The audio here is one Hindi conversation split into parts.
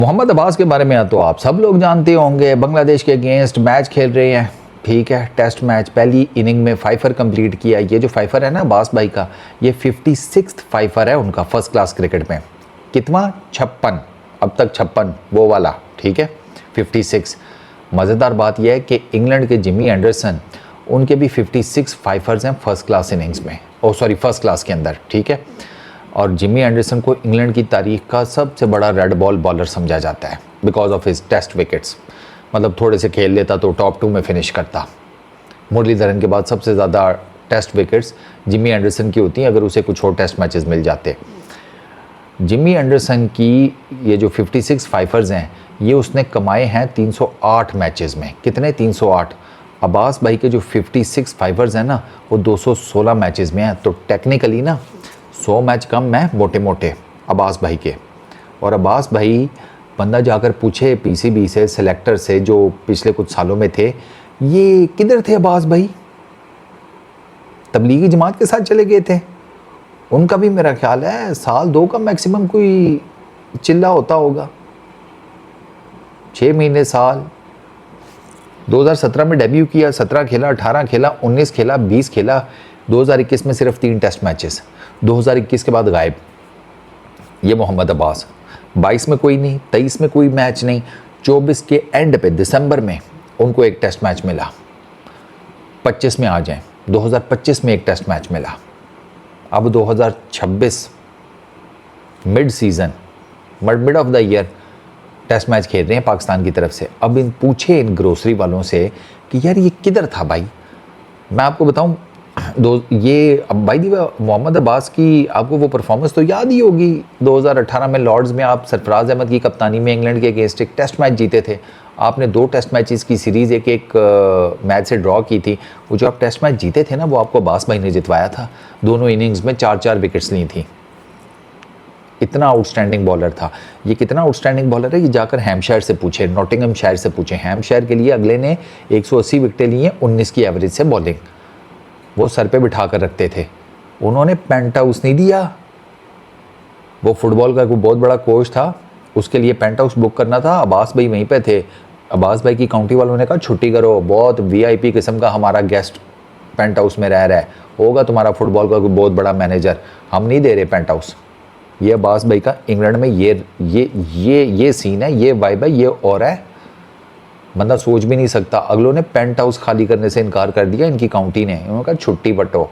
मोहम्मद अब्बास के बारे में तो आप सब लोग जानते होंगे, बांग्लादेश के अगेंस्ट मैच खेल रहे हैं, ठीक है, टेस्ट मैच। पहली इनिंग में 5 कंप्लीट किया। ये जो 5 है ना अब्बास भाई का, ये 56th 5 है उनका फर्स्ट क्लास क्रिकेट में। कितना? 56, अब तक 56 वो वाला, ठीक है, 56। मज़ेदार बात यह है कि इंग्लैंड के जिमी एंडरसन, उनके भी 56 5 हैं फर्स्ट क्लास इनिंग्स में, फर्स्ट क्लास के अंदर, ठीक है। और जिमी एंडरसन को इंग्लैंड की तारीख का सबसे बड़ा रेड बॉल बॉलर समझा जाता है because of his test wickets. मतलब थोड़े से खेल लेता तो टॉप 2 में फिनिश करता। मुरलीधरन के बाद सबसे ज़्यादा टेस्ट विकेट्स जिमी एंडरसन की होती हैं अगर उसे कुछ और टेस्ट मैचेस मिल जाते। जिमी एंडरसन की ये जो 56 5 हैं ये उसने कमाए हैं 308 मैचेस में। कितने? 308। अब्बास भाई के जो 56 5 हैं ना वो 216 मैचेस में हैं। तो टेक्निकली ना 100 मैच कम है मोटे मोटे अब्बास भाई के। और अब्बास भाई, बंदा जाकर पूछे पीसीबी से, सेलेक्टर से जो पिछले कुछ सालों में थे, ये किधर थे अब्बास भाई? तबलीगी जमात के साथ चले गए थे। उनका भी मेरा ख्याल है साल 2 का मैक्सिमम कोई चिल्ला होता होगा, 6 महीने साल। 2017 में डेब्यू किया, 17 खेला, 18 खेला, 19 खेला, 20 खेला। 2021 में सिर्फ 3 टेस्ट मैचेस, 2021 के बाद गायब ये मोहम्मद अब्बास। 22 में कोई नहीं, 23 में कोई मैच नहीं, 24 के एंड पे दिसंबर में उनको एक टेस्ट मैच मिला। 25 में आ जाएं, 2025 में एक टेस्ट मैच मिला। अब 2026 mid season, mid of the year test match खेल रहे हैं पाकिस्तान की तरफ से। अब पूछे इन ग्रोसरी वालों से कि यार ये किधर था भाई? मैं आपको बताऊं, ये अब भाई मोहम्मद अब्बास की आपको वो परफॉर्मेंस तो याद ही होगी। 2018 में लॉर्ड्स में आप सरफराज अहमद की कप्तानी में इंग्लैंड के अगेंस्ट एक टेस्ट मैच जीते थे। आपने 2 टेस्ट मैचेस की सीरीज़ एक मैच से ड्रॉ की थी। वो जो आप टेस्ट मैच जीते थे ना वो आपको अब्बास भाई ने जितवाया था। दोनों इनिंग्स में 4-4 विकेट्स ली थी। इतना आउटस्टैंडिंग बॉलर था। ये कितना आउटस्टैंडिंग बॉलर है ये जाकर हैम्पशायर से पूछे, नॉटिंघमशायर से पूछे। हैम्पशायर के लिए अगले ने 180 विकेटें ली हैं 19 की एवरेज से बॉलिंग। वो सर पे बिठा कर रखते थे। उन्होंने पेंट हाउस नहीं दिया। वो फुटबॉल का कोई बहुत बड़ा कोच था, उसके लिए पेंट हाउस बुक करना था। अब्बास भाई वहीं पे थे। अब्बास भाई की काउंटी वालों ने कहा छुट्टी करो, बहुत वीआईपी किस्म का हमारा गेस्ट पेंट हाउस में रह रहा है, होगा तुम्हारा फुटबॉल का कोई बहुत बड़ा मैनेजर, हम नहीं दे रहे पेंट हाउस। ये अब्बास भाई का इंग्लैंड में ये सीन है, ये वाइब है, ये और है। बंदा सोच भी नहीं सकता। अगलों ने पेंट हाउस खाली करने से इनकार कर दिया इनकी काउंटी ने। उन्होंने कहा छुट्टी बटो।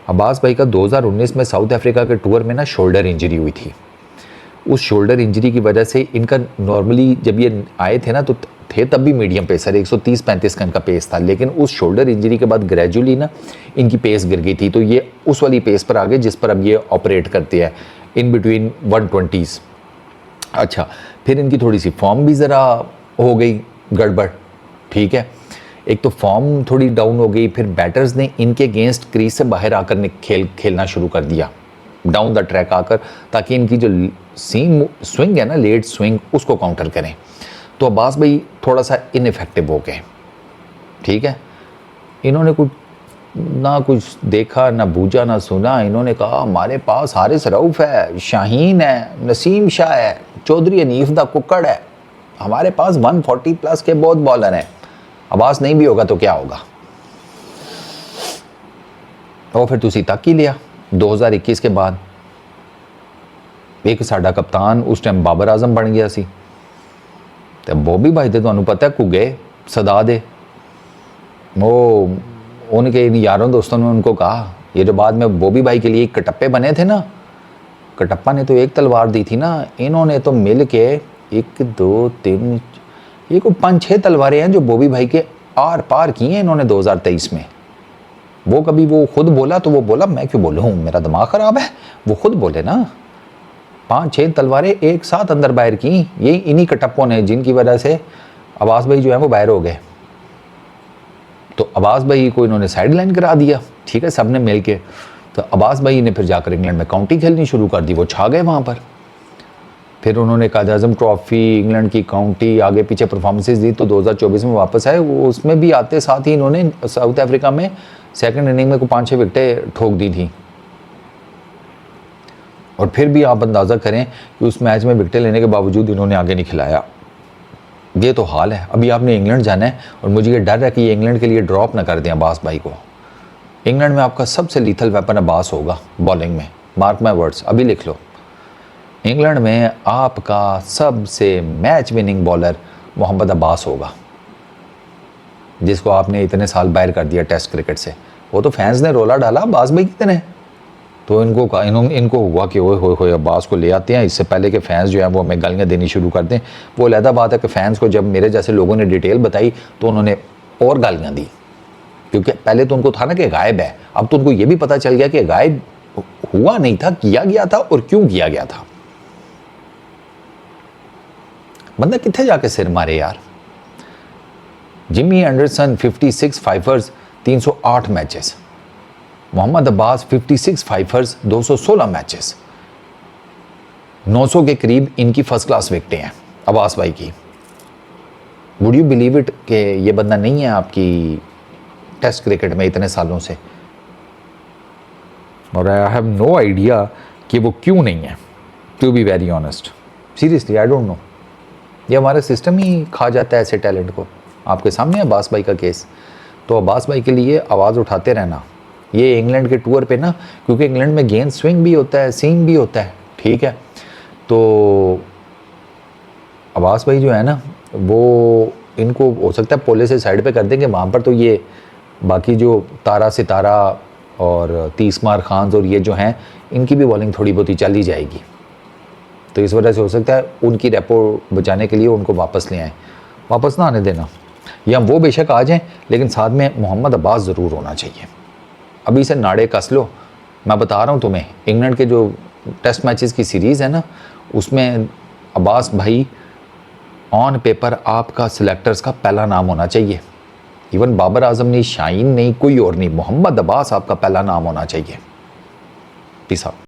अब्बास भाई का 2019 में साउथ अफ्रीका के टूर में ना शोल्डर इंजरी हुई थी। उस शोल्डर इंजरी की वजह से इनका नॉर्मली जब ये आए थे ना तो थे तब भी मीडियम पेसर, 130-35 का इनका पेस था। लेकिन उस शोल्डर इंजरी के बाद ग्रेजुअली ना इनकी पेस गिर गई थी। तो ये उस वाली पेस पर आ गए जिस पर अब ये ऑपरेट करते हैं, इन बिटवीन 120s। अच्छा, फिर इनकी थोड़ी सी फॉर्म भी ज़रा हो गई गड़बड़, ठीक है। एक तो फॉर्म थोड़ी डाउन हो गई, फिर बैटर्स ने इनके अगेंस्ट क्रीज से बाहर आकर खेलना शुरू कर दिया, डाउन द ट्रैक आकर, ताकि इनकी जो सीम स्विंग है ना, लेट स्विंग, उसको काउंटर करें। तो अब्बास भाई थोड़ा सा इनइफेक्टिव हो गए, ठीक है। इन्होंने कुछ देखा ना बूझा ना सुना। इन्होंने कहा हमारे पास हारिस रऊफ है, शाहीन है, नसीम शाह है, चौधरी हनीफ दा कुक्कड़ है, हमारे पास 140+ के बहुत बॉलर हैं। अब्बास नहीं भी होगा तो क्या होगा? और फिर तुसी तक ही लिया 2021 के बाद। एक साडा कप्तान उस टाइम बाबर आजम बन गया सी, तो बॉबी भाई तो तुहानू पता है कुगे सदा दे। वो उनके इन यारों दोस्तों ने उनको कहा, ये जो बाद में बॉबी भाई के लिए कटप्पे बने थे ना, कटप्पा ने तो एक तलवार दी थी ना, इन्होंने तो मिल के 1 2 3 ये कोई 5-6 तलवारें हैं जो बॉबी भाई के आर पार की हैं इन्होंने 2023 में। वो कभी वो खुद बोला तो वो बोला मैं क्यों बोलूँ, मेरा दिमाग ख़राब है, वो खुद बोले ना। 5-6 तलवारें एक साथ अंदर बाहर की, ये इन्हीं कटप्पों ने, जिनकी वजह से अब्बास भाई जो है वो बाहर हो गए। तो अब्बास भाई को इन्होंने साइड लाइन करा दिया, ठीक है, सब ने मिल के। तो अब्बास भाई ने फिर जाकर इंग्लैंड में काउंटी खेलनी शुरू कर दी, वो छा गए वहाँ पर। फिर उन्होंने कायद-ए-आज़म ट्रॉफी, इंग्लैंड की काउंटी, आगे पीछे परफॉर्मेंसेज दी। तो 2024 में वापस आए, वो उसमें भी आते साथ ही इन्होंने साउथ अफ्रीका में सेकंड इनिंग में को 5-6 विकेटें ठोक दी थी। और फिर भी आप अंदाज़ा करें कि उस मैच में विकेटें लेने के बावजूद इन्होंने आगे नहीं खिलाया। ये तो हाल है। अभी आपने इंग्लैंड जाना है और मुझे ये डर है कि ये इंग्लैंड के लिए ड्रॉप ना कर दें अब्बास भाई को। इंग्लैंड में आपका सबसे लीथल वेपन अब्बास होगा बॉलिंग में, मार्क माई वर्ड्स, अभी लिख लो। इंग्लैंड में आपका सबसे match winning bowler Mohammad Abbas होगा, जिसको आपने इतने साल बाहर कर दिया टेस्ट क्रिकेट से। वो तो फैंस ने रोला डाला अब्बास भाई कितने, तो इनको हुआ कि ओए होए अब्बास को ले आते हैं, इससे पहले कि फ़ैन्स जो है वो हमें गालियाँ देनी शुरू कर दें। वो अलहदा बात है कि फ़ैन्स को जब मेरे जैसे लोगों ने डिटेल बताई तो उन्होंने और गालियाँ दी, क्योंकि पहले तो उनको था ना कि गायब है, अब तो उनको ये भी पता चल गया कि गायब हुआ नहीं था, किया गया था और क्यों किया गया था। बंदा कितने जाके सिर मारे यार। Jimmy Anderson 56 fifers 308 matches, Mohammad Abbas 56 fifers 216 matches, 900 के करीब इनकी फर्स्ट क्लास विकेटें हैं अब्बास भाई की। वुड यू बिलीव इट कि ये बंदा नहीं है आपकी टेस्ट क्रिकेट में इतने सालों से, और आई हैव नो आइडिया कि वो क्यों नहीं है, to be very honest, seriously I don't know. ये हमारा सिस्टम ही खा जाता है ऐसे टैलेंट को। आपके सामने है अब्बास भाई का केस, तो अब्बास भाई के लिए आवाज़ उठाते रहना। ये इंग्लैंड के टूर पे ना, क्योंकि इंग्लैंड में गेंद स्विंग भी होता है, सीम भी होता है, ठीक है, तो अब्बास भाई जो है ना वो इनको हो सकता है पोले से साइड पे कर देंगे, वहाँ पर तो ये बाकी जो तारा सितारा और तीसमार खान और ये जो हैं इनकी भी बॉलिंग थोड़ी बहुत ही चल ही जाएगी। तो इस वजह से हो सकता है उनकी रेपो बचाने के लिए उनको वापस ले आएँ, वापस ना आने देना, या वो बेशक आ जाएं लेकिन साथ में मोहम्मद अब्बास ज़रूर होना चाहिए। अभी से नाड़े कस लो, मैं बता रहा हूँ तुम्हें, इंग्लैंड के जो टेस्ट मैचेस की सीरीज़ है ना उसमें अब्बास भाई ऑन पेपर आपका सिलेक्टर्स का पहला नाम होना चाहिए। इवन बाबर आजम नहीं, शाहीन नहीं, कोई और नहीं, मोहम्मद अब्बास आपका पहला नाम होना चाहिए। Peace out.